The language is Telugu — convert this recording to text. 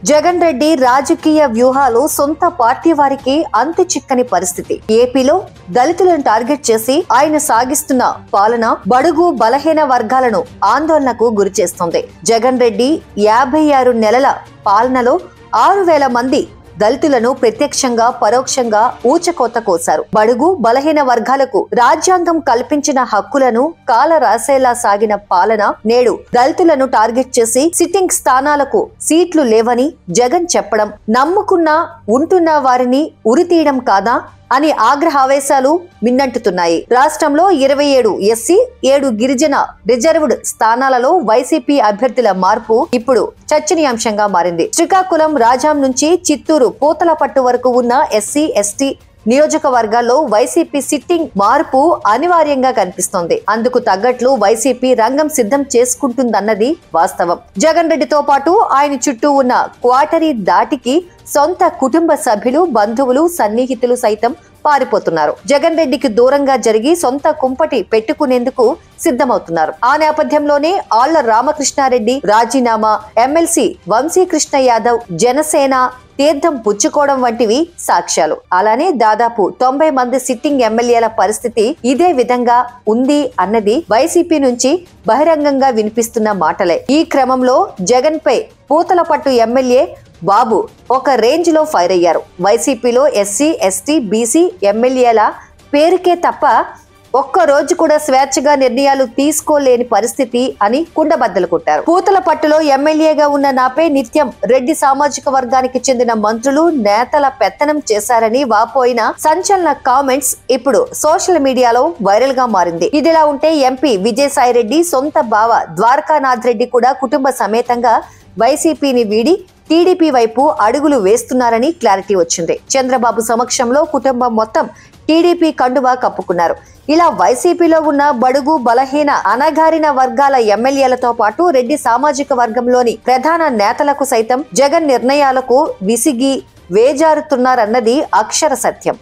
జగన్ రెడ్డి రాజకీయ వ్యూహాలు సొంత పార్టీ వారికి అంతు చిక్కని పరిస్థితి. ఏపీలో దళితులను టార్గెట్ చేసి ఆయన సాగిస్తున్న పాలన బడుగు బలహీన వర్గాలను ఆందోళనకు గురిచేస్తోంది. జగన్ రెడ్డి 56 నెలల పాలనలో 6,000 మంది దళితులను ప్రత్యక్షంగా పరోక్షంగా ఊచకోత కోశారు. బడుగు బలహీన వర్గాలకు రాజ్యాంగం కల్పించిన హక్కులను కాల రాసేలా సాగిన పాలన నేడు దళితులను టార్గెట్ చేసి సిట్టింగ్ స్థానాలకు సీట్లు లేవని జగన్ చెప్పడం, నమ్ముకున్న ఉంటున్న వారిని ఉరితీయడం కాదా అని ఆగ్రహావేశాలు మిన్నంటుతున్నాయి. రాష్ట్రంలో 27 ఎస్సీ, 7 గిరిజన రిజర్వ్డ్ స్థానాలలో వైసీపీ అభ్యర్థుల మార్పు ఇప్పుడు చర్చనీయాంశంగా మారింది. శ్రీకాకుళం, రాజాం నుంచి చిత్తూరు, పూతలపట్టు వరకు ఉన్న ఎస్సీ, ఎస్టీ నియోజకవర్గాల్లో వైసీపీ సిట్టింగ్ మార్పు అనివార్యంగా కనిపిస్తోంది. అందుకు తగ్గట్లు వైసీపీ రంగం సిద్ధం చేసుకుంటుందన్నది వాస్తవం. జగన్ రెడ్డితో పాటు ఆయన చుట్టూ ఉన్న క్వార్టరీ దాటికి సొంత కుటుంబ సభ్యులు, బంధువులు, సన్నిహితులు సైతం పారిపోతున్నారు. జగన్ రెడ్డికి దూరంగా జరిగి సొంత కుంపటి పెట్టుకునేందుకు సిద్ధమవుతున్నారు. ఆ నేపథ్యంలోనే ఆళ్ల రామకృష్ణారెడ్డి రాజీనామా, ఎమ్మెల్సీ వంశీకృష్ణ యాదవ్ జనసేన తీర్థం పుచ్చుకోవడం వంటివి సాక్ష్యాలు. అలానే దాదాపు 90 మంది సిట్టింగ్ ఎమ్మెల్యేల పరిస్థితి ఇదే విధంగా ఉంది అన్నది వైసీపీ నుంచి బహిరంగంగా వినిపిస్తున్న మాటలే. ఈ క్రమంలో జగన్ పై పూతలపట్టు ఎమ్మెల్యే బాబు ఒక రేంజ్ లో ఫైర్ అయ్యారు. వైసీపీలో ఎస్సీ, ఎస్టీ, బీసీ ఎమ్మెల్యేల పేరుకే తప్ప ఒక్క రోజు కూడా స్వేచ్ఛగా నిర్ణయాలు తీసుకోలేని పరిస్థితి అని కుండబద్దలు కొట్టారు. పూతలపట్టులో ఎమ్మెల్యేగా ఉన్న నాపై నిత్యం రెడ్డి సామాజిక వర్గానికి చెందిన మంత్రులు, నేతల పెత్తనం చేశారని వాపోయిన సంచలన కామెంట్స్ ఇప్పుడు సోషల్ మీడియాలో వైరల్ గా మారింది. ఇదిలా ఉంటే ఎంపీ విజయసాయిరెడ్డి సొంత బావ ద్వారకానాథ్ రెడ్డి కూడా కుటుంబ సమేతంగా వైసీపీని వీడి టీడీపీ వైపు అడుగులు వేస్తున్నారని క్లారిటీ వచ్చింది. చంద్రబాబు సమక్షంలో కుటుంబం మొత్తం టీడీపీ కండువా కప్పుకున్నారు. ఇలా వైసీపీలో ఉన్న బడుగు బలహీన అణగారిన వర్గాల ఎమ్మెల్యేలతో పాటు రెడ్డి సామాజిక వర్గంలోని ప్రధాన నేతలకు సైతం జగన్ నిర్ణయాలకు విసిగి వేజారుతున్నారన్నది అక్షర సత్యం.